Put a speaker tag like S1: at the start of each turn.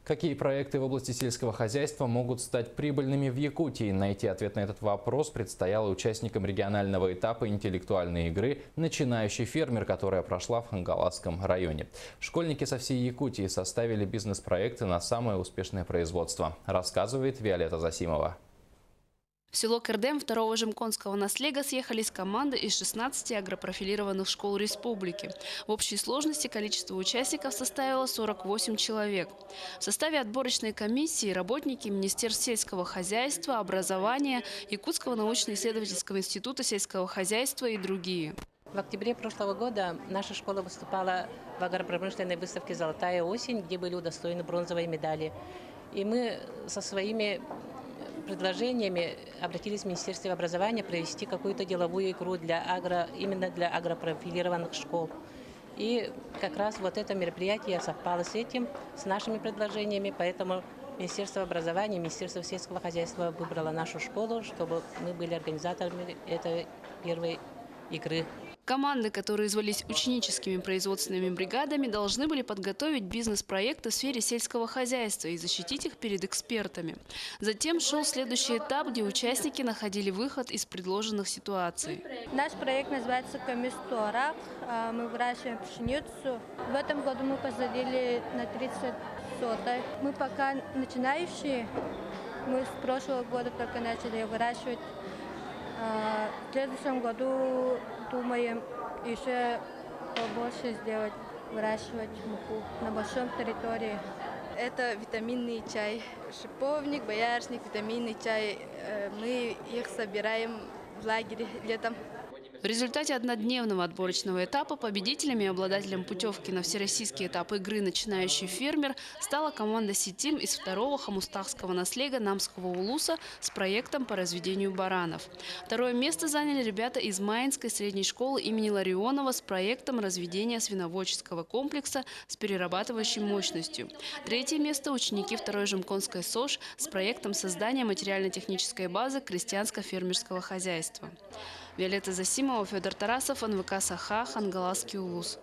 S1: Какие проекты в области сельского хозяйства могут стать прибыльными в Якутии? Найти ответ на этот вопрос предстояло участникам регионального этапа интеллектуальной игры «Начинающий фермер», которая прошла в Хангаласском районе. Школьники со всей Якутии составили бизнес-проекты на самое успешное производство, рассказывает Виолетта Засимова.
S2: В село Кердем второго Жемконского наслега съехались команды из 16 агропрофилированных школ республики. В общей сложности количество участников составило 48 человек. В составе отборочной комиссии работники Министерства сельского хозяйства, образования, Якутского научно-исследовательского института сельского хозяйства и другие.
S3: В октябре прошлого года наша школа выступала в агропромышленной выставке «Золотая осень», где были удостоены бронзовой медали. И мы со своими предложениями обратились в Министерство образования провести какую-то деловую игру именно для агропрофилированных школ. И как раз вот это мероприятие совпало с этим, с нашими предложениями, поэтому Министерство образования, Министерство сельского хозяйства выбрало нашу школу, чтобы мы были организаторами этой первой игры.
S2: Команды, которые звались ученическими производственными бригадами, должны были подготовить бизнес-проекты в сфере сельского хозяйства и защитить их перед экспертами. Затем шел следующий этап, где участники находили выход из предложенных ситуаций.
S4: Наш проект называется «Комисторак». Мы выращиваем пшеницу. В этом году мы посадили на 30 соток. Мы пока начинающие. Мы с прошлого года только начали выращивать. В следующем году думаем еще побольше сделать, выращивать муку на большом территории.
S5: Это витаминный чай, шиповник, боярышник, витаминный чай. Мы их собираем в лагере летом.
S2: В результате однодневного отборочного этапа победителями и обладателем путевки на всероссийский этап игры «Начинающий фермер» стала команда «Сетим» из второго хамустахского наслега Намского улуса с проектом по разведению баранов. Второе место заняли ребята из Маинской средней школы имени Ларионова с проектом разведения свиноводческого комплекса с перерабатывающей мощностью. Третье место – ученики второй Жемконской СОЖ с проектом создания материально-технической базы крестьянско-фермерского хозяйства. Виолетта Засимова, Федор Тарасов, НВК «Саха», Хангаласский улус.